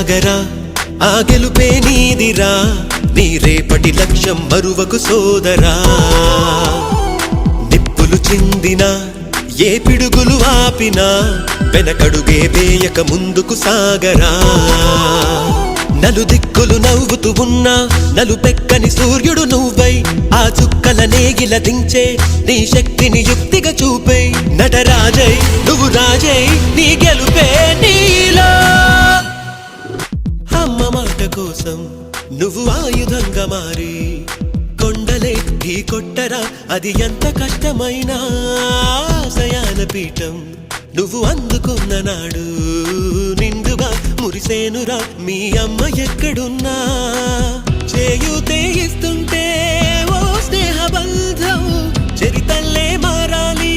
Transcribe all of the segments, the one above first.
సాగరా ఆ గెలుపే నీదిరా నీ రేపటి లక్ష్యం మరువకు సోదరా నిప్పులు చిందినా ఏ పిడుగులు ఆపినా వెనకడుగే వేయక ముందుకు సాగరా నలుదిక్కులు నవ్వుతూ ఉన్నా నలుపెక్కని సూర్యుడు నువ్వై ఆ చుక్కల నేగిల దించే నీ శక్తిని యుక్తిగా చూపై నటరాజై నువ్వు రాజై నీ గెలుపే నీలో అమ్మ మాట కోసం నువ్వు ఆయుధంగా మారి కొండలే ఢీ కొట్టరా అది ఎంత కష్టమైనా ఆశయాల పీఠం నువ్వు అందుకున్న నాడు నిండుగా మురిసేనురా మీ అమ్మ ఎక్కడున్నా చేయూతే ఇస్తుంటే ఓ స్నేహ బంధం చరితల్లే మారాలి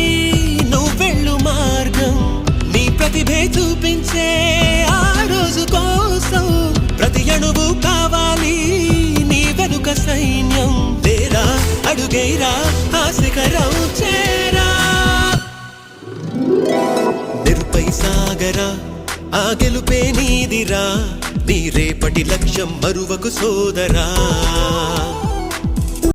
నువ్వెళ్ళు మార్గం నీ ప్రతిభే చూపించే ఆ రోజు కోసం ప్రతి అణువు కావాలి నీ వెనుక సైన్యం లేరా అడుగేరా ఆ శిఖరం చేరా నిరుపై సాగరా ఆ గెలుపే నీదిరా నీ రేపటి లక్ష్యం మరువకు సోదరా